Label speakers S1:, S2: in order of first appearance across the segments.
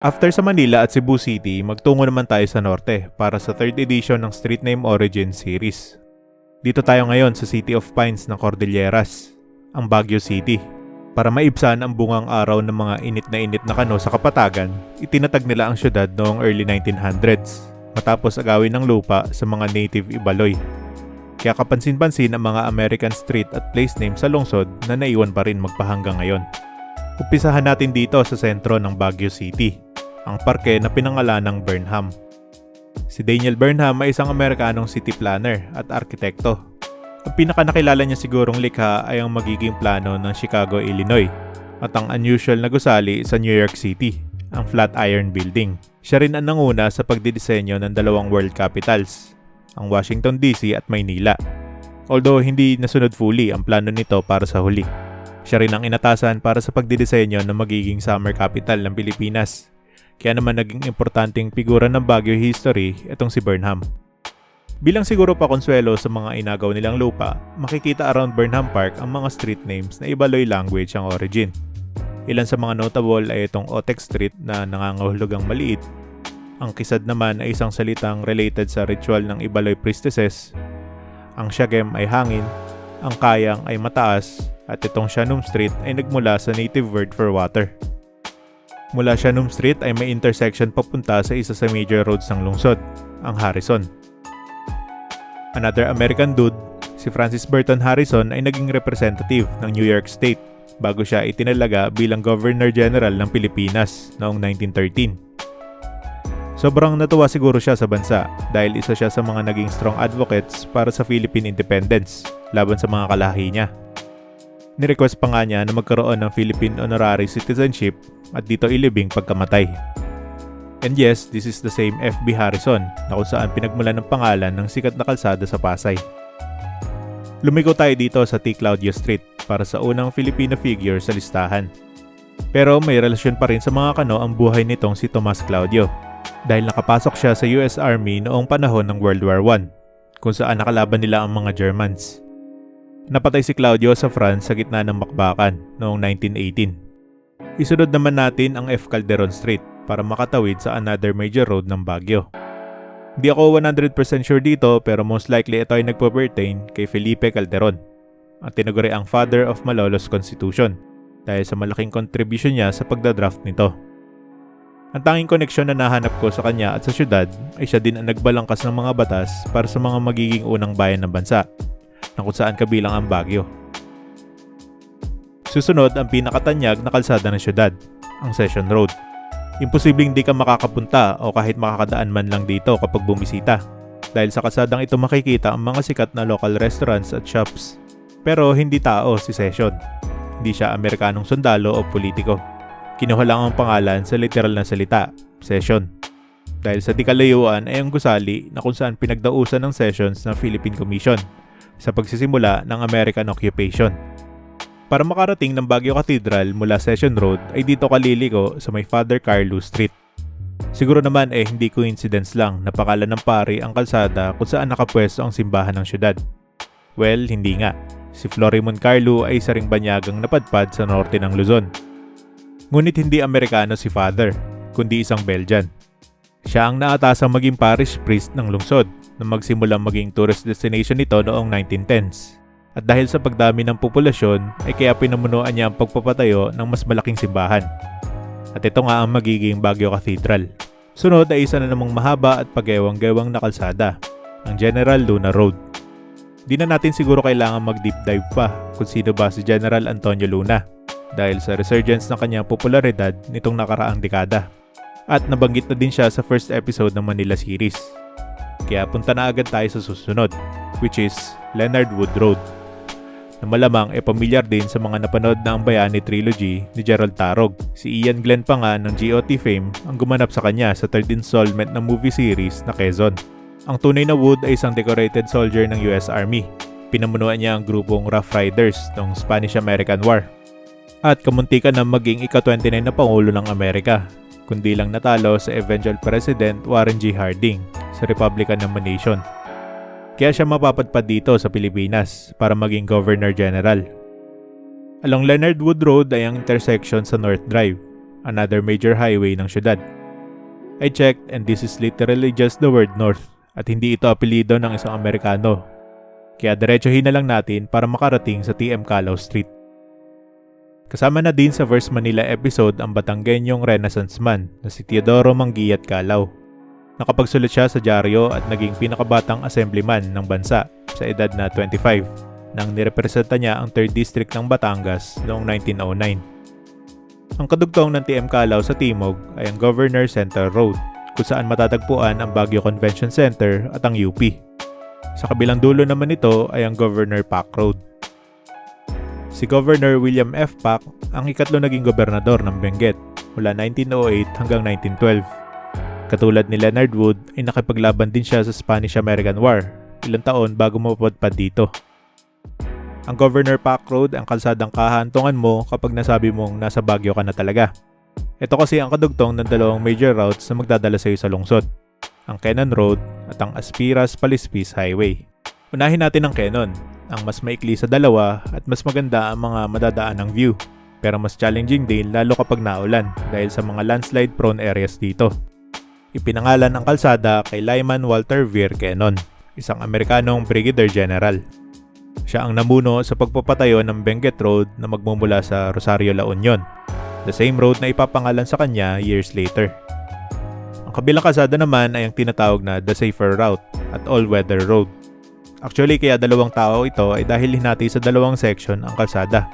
S1: After sa Manila at Cebu City, magtungo naman tayo sa norte para sa 3rd edition ng Street Name Origin series. Dito tayo ngayon sa City of Pines ng Cordilleras, ang Baguio City. Para maibsan ang bungang araw ng mga init na kano sa Kapatagan, itinatag nila ang syudad noong early 1900s, matapos agawin ng lupa sa mga native Ibaloy. Kaya kapansin-pansin ang mga American street at place names sa lungsod na naiwan pa rin magpahanggang ngayon. Umpisahan natin dito sa sentro ng Baguio City, ang parke na pinangalan ng Burnham. Si Daniel Burnham ay isang Amerikanong city planner at arkitekto. Ang pinakanakilala niya sigurong likha ay ang magiging plano ng Chicago, Illinois at ang unusual na gusali sa New York City, ang Flatiron Building. Siya rin ang nanguna sa pagdidisenyo ng dalawang world capitals, ang Washington DC at Maynila. Although hindi nasunod fully ang plano nito para sa huli. Siya rin ang inatasan para sa pagdidisenyo ng magiging summer capital ng Pilipinas. Kaya naman naging importanteng figura ng Baguio history itong si Burnham. Bilang siguro pa konsuelo sa mga inagaw nilang lupa, makikita around Burnham Park ang mga street names na Ibaloy language ang origin. Ilan sa mga notable ay itong Otek Street na nangangahulugang maliit. Ang Kisad naman ay isang salitang related sa ritual ng Ibaloy priestesses. Ang Siagem ay hangin, ang Kayang ay mataas, at itong Sianum Street ay nagmula sa native word for water. Mula Sianum Street ay may intersection papunta sa isa sa major roads ng lungsod, ang Harrison. Another American dude, si Francis Burton Harrison ay naging representative ng New York State bago siya itinalaga bilang Governor General ng Pilipinas noong 1913. Sobrang natuwa siguro siya sa bansa dahil isa siya sa mga naging strong advocates para sa Philippine independence laban sa mga kalahi niya. Nirequest pa nga niya na magkaroon ng Philippine honorary citizenship at dito ilibing pagkamatay. And yes, this is the same F.B. Harrison na kung saan pinagmulan ng pangalan ng sikat na kalsada sa Pasay. Lumiko tayo dito sa T. Claudio Street para sa unang Filipino figure sa listahan. Pero may relasyon pa rin sa mga kano ang buhay nitong si Tomas Claudio dahil nakapasok siya sa US Army noong panahon ng World War I kung saan nakalaban nila ang mga Germans. Napatay si Claudio sa France sa gitna ng bakbakan noong 1918. Isunod naman natin ang F. Calderon Street para makatawid sa another major road ng Baguio. Di ako 100% sure dito pero most likely ito ay nagpo-pertain kay Felipe Calderon, ang tinaguri ang father of Malolos Constitution dahil sa malaking contribution niya sa pagdadraft nito. Ang tanging koneksyon na nahanap ko sa kanya at sa syudad ay siya din ang nagbalangkas ng mga batas para sa mga magiging unang bayan ng bansa, na kung saan kabilang ang Baguio. Susunod ang pinakatanyag na kalsada ng syudad, ang Session Road. Imposibleng di ka makakapunta o kahit makakadaan man lang dito kapag bumisita, dahil sa kalsadang ito makikita ang mga sikat na local restaurants at shops. Pero hindi tao si Session. Hindi siya Amerikanong sundalo o politiko. Kinuha lang ang pangalan sa literal na salita, Session. Dahil sa di kalayuan ay ang gusali na kung saan pinagdausan ng sessions ng Philippine Commission sa pagsisimula ng American occupation. Para makarating ng Baguio Cathedral mula Session Road ay dito kaliliko sa may Father Carlo Street. Siguro naman hindi coincidence lang na pangalan ng pari ang kalsada kung saan nakapwesto ang simbahan ng syudad. Well, hindi nga. Si Florimon Carlo ay isa ring banyagang napadpad sa norte ng Luzon. Ngunit hindi Amerikano si Father, kundi isang Belgian. Siya ang naatasang maging parish priest ng lungsod na magsimulang maging tourist destination nito noong 1910s. At dahil sa pagdami ng populasyon ay kaya pinamunuan niya ang pagpapatayo ng mas malaking simbahan. At ito nga ang magiging Baguio Cathedral. Sunod ay isa na namang mahaba at pagewang-gewang na kalsada, ang General Luna Road. Di na natin siguro kailangan mag-deep dive pa kung sino ba si General Antonio Luna dahil sa resurgence ng kanyang popularidad nitong nakaraang dekada. At nabanggit na din siya sa first episode ng Manila series. Kaya punta na agad tayo sa susunod, which is Leonard Wood Road, na malamang pamilyar din sa mga napanood na ang Bayani Trilogy ni Gerald Tarog. Si Ian Glenn pa nga ng GOT fame ang gumanap sa kanya sa third installment ng movie series na Quezon. Ang tunay na Wood ay isang decorated soldier ng US Army. Pinamunuan niya ang grupong Rough Riders noong Spanish-American War. At kamuntikan na maging ika-29 na Pangulo ng Amerika, kundi lang natalo sa eventual President Warren G. Harding sa Republican nomination. Kaya siya mapapadpad dito sa Pilipinas para maging Governor General. Along Leonard Wood Road ay ang intersection sa North Drive, another major highway ng syudad. I checked and this is literally just the word north at hindi ito apelyido ng isang Amerikano. Kaya diretsuhin na lang natin para makarating sa TM Calao Street. Kasama na din sa Verse Manila episode ang Batanggenyong Renaissance man na si Teodoro Manguiat Calao. Nakapagsulat siya sa dyaryo at naging pinakabatang assemblyman ng bansa sa edad na 25 nang nirepresenta niya ang 3rd District ng Batangas noong 1909. Ang kadugtong ng TM Calao sa timog ay ang Governor Center Road kung saan matatagpuan ang Baguio Convention Center at ang UP. Sa kabilang dulo naman nito ay ang Governor Pac Road. Si Governor William F. Pac ang ikatlo naging gobernador ng Benguet mula 1908 hanggang 1912. Katulad ni Leonard Wood ay nakipaglaban din siya sa Spanish-American War ilang taon bago mapadpad dito. Ang Governor Pac Road ang kalsadang kahantungan mo kapag nasabi mong nasa Baguio ka na talaga. Ito kasi ang kadugtong ng dalawang major routes na magdadala sa iyo sa lungsod, ang Quezon Road at ang Aspiras-Palispis Highway. Unahin natin ang Quezon, ang mas maikli sa dalawa at mas maganda ang mga madadaan ng view, pero mas challenging din lalo kapag naulan dahil sa mga landslide prone areas dito. Ipinangalan ang kalsada kay Lyman Walter Veer Quezon, isang Amerikanong Brigadier General. Siya ang namuno sa pagpapatayo ng Benguet Road na magmumula sa Rosario, La Union, the same road na ipapangalan sa kanya years later. Ang kabilang kalsada naman ay ang tinatawag na The Safer Route at All-Weather Road. Actually, kaya dalawang tao ito ay dahil hinati sa dalawang section ang kalsada.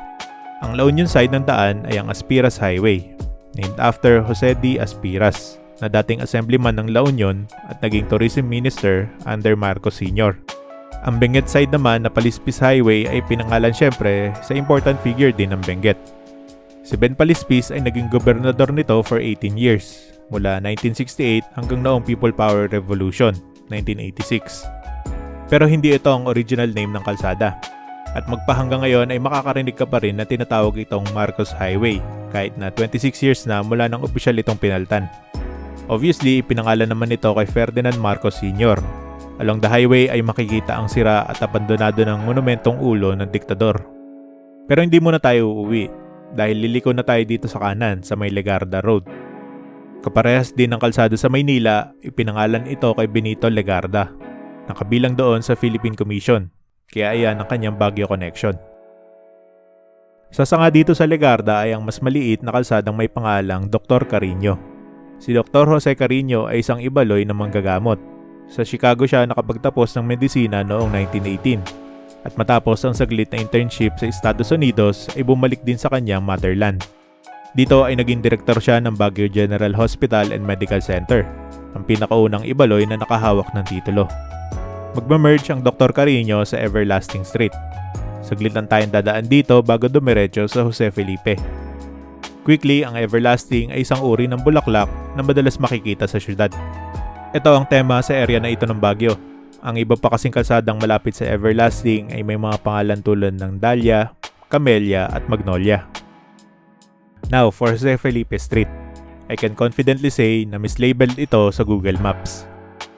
S1: Ang La Union side ng daan ay ang Aspiras Highway, named after Jose D. Aspiras, na dating assemblyman ng La Union at naging tourism minister under Marcos Sr. Ang Benguet side naman na Palispis Highway ay pinangalan syempre sa important figure din ng Benguet. Si Ben Palispis ay naging gobernador nito for 18 years, mula 1968 hanggang noong People Power Revolution, 1986. Pero hindi ito ang original name ng kalsada. At magpahanggang ngayon ay makakarinig ka pa rin na tinatawag itong Marcos Highway, kahit na 26 years na mula nang opisyal itong pinaltan. Obviously, pinangalan naman ito kay Ferdinand Marcos Sr. Along the highway ay makikita ang sira at abandonado ng monumentong ulo ng diktador. Pero hindi muna tayo uuwi dahil liliko na tayo dito sa kanan sa may Legarda Road. Kaparehas din ng kalsada sa Maynila, ipinangalan ito kay Benito Legarda, nakabilang doon sa Philippine Commission, kaya ayan ang kanyang Baguio connection. Sasanga dito sa Legarda ay ang mas maliit na kalsadang may pangalang Dr. Carino. Si Dr. Jose Carino ay isang ibaloy na manggagamot. Sa Chicago siya nakapagtapos ng medisina noong 1918 at matapos ang saglit na internship sa Estados Unidos ay bumalik din sa kanyang motherland. Dito ay naging direktor siya ng Baguio General Hospital and Medical Center, ang pinakaunang ibaloy na nakahawak ng titulo. Magme-merge ang Dr. Carino sa Everlasting Street. Saglit lang tayong dadaan dito bago dumiretso sa Jose Felipe. Quickly, ang Everlasting ay isang uri ng bulaklak na madalas makikita sa syudad. Ito ang tema sa area na ito ng Baguio. Ang iba pa kasing kalsadang malapit sa Everlasting ay may mga pangalan tulad ng Dahlia, Camellia at Magnolia. Now, for Jose Felipe Street, I can confidently say na mislabeled ito sa Google Maps.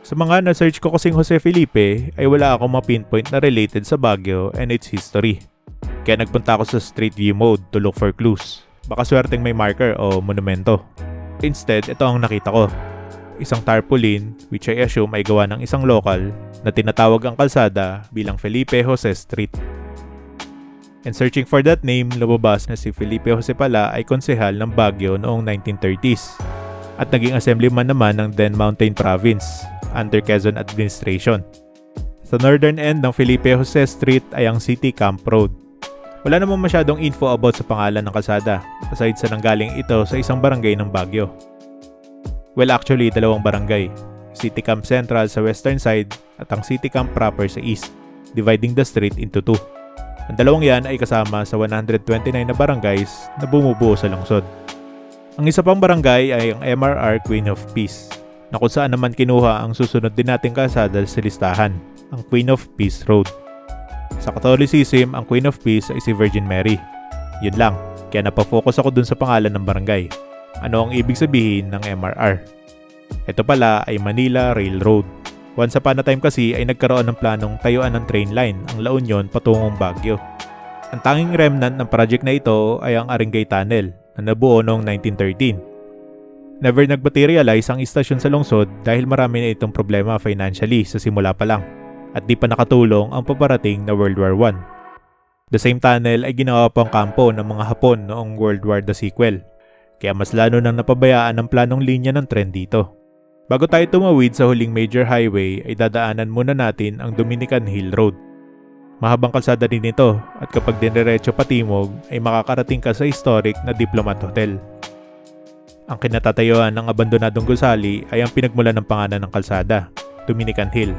S1: Sa mga na-search ko kasing Jose Felipe ay wala akong ma-pinpoint na related sa Baguio and its history. Kaya nagpunta ako sa Street View mode to look for clues. Baka swerteng may marker o monumento. Instead, ito ang nakita ko. Isang tarpaulin, which I assume ay gawa ng isang local, na tinatawag ang kalsada bilang Felipe Jose Street. And searching for that name, lumabas na si Felipe Jose pala ay konsehal ng Baguio noong 1930s at naging assemblyman naman ng then Mountain Province under Quezon Administration. Sa northern end ng Felipe Jose Street ay ang City Camp Road. Wala namang masyadong info about sa pangalan ng kalsada aside sa nanggaling ito sa isang barangay ng Baguio. Well, actually, dalawang barangay. City Camp Central sa western side at ang City Camp proper sa east, dividing the street into two. Ang dalawang yan ay kasama sa 129 na barangays na bumubuo sa lungsod. Ang isa pang barangay ay ang MRR Queen of Peace, na kung saan naman kinuha ang susunod din nating kalsada sa listahan, ang Queen of Peace Road. Sa Catholicism, ang Queen of Peace ay si Virgin Mary. Yun lang, kaya napafocus ako dun sa pangalan ng barangay. Ano ang ibig sabihin ng MRR? Ito pala ay Manila Railroad. Once upon a time kasi ay nagkaroon ng planong tayuan ng train line ang La Union patungong Baguio. Ang tanging remnant ng project na ito ay ang Aringay Tunnel na nabuo noong 1913. Never nag-materialize ang istasyon sa lungsod dahil marami na itong problema financially sa simula pa lang at di pa nakatulong ang paparating na World War I. The same tunnel ay ginawa pang kampo ng mga Hapon noong World War the sequel, kaya mas lalo nang napabayaan ang planong linya ng tren dito. Bago tayo tumawid sa huling major highway ay dadaanan muna natin ang Dominican Hill Road. Mahabang kalsada din ito at kapag diniretso patimog ay makakarating ka sa historic na Diplomat Hotel. Ang kinatatayuan ng abandonadong gusali ay ang pinagmulan ng pangalan ng kalsada, Dominican Hill,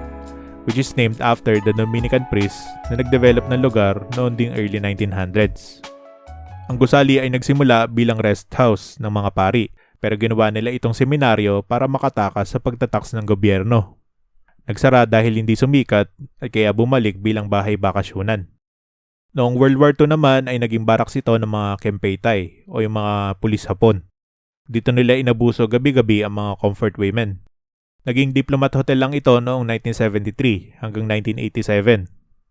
S1: which is named after the Dominican priest na nagdevelop ng lugar noon ding early 1900s. Ang gusali ay nagsimula bilang rest house ng mga pari, pero ginawa nila itong seminaryo para makatakas sa pagtataks ng gobyerno. Nagsara dahil hindi sumikat at kaya bumalik bilang bahay bakasyunan. Noong World War II naman ay naging baraks ito ng mga Kempeitai o yung mga pulis Hapon. Dito nila inabuso gabi-gabi ang mga comfort women. Naging Diplomat Hotel lang ito noong 1973 hanggang 1987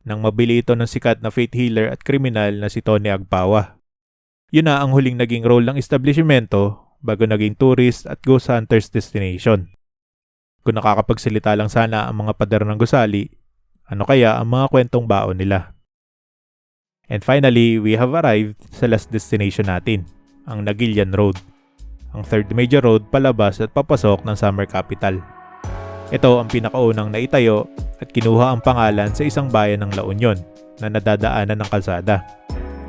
S1: nang mabili ito ng sikat na faith healer at kriminal na si Tony Agpawa. Yun na ang huling naging role ng establishmento bago naging tourist at ghost hunters destination. Kung nakakapagsalita lang sana ang mga pader ng gusali, ano kaya ang mga kwentong baon nila? And finally, we have arrived sa last destination natin, ang Nagilian Road. Ang third major road palabas at papasok ng summer capital. Ito ang pinakaunang naitayo at kinuha ang pangalan sa isang bayan ng La Union na nadadaanan ng kalsada.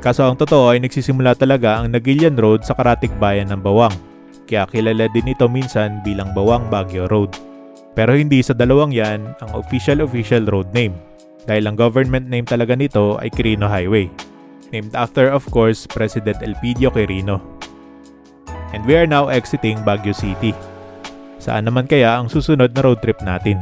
S1: Kaso ang totoo ay nagsisimula talaga ang Nagilian Road sa karatig bayan ng Bawang, kaya kilala din ito minsan bilang Bawang Baguio Road. Pero hindi sa dalawang yan ang official road name, dahil ang government name talaga nito ay Quirino Highway, named after of course President Elpidio Quirino. And we are now exiting Baguio City. Saan naman kaya ang susunod na road trip natin?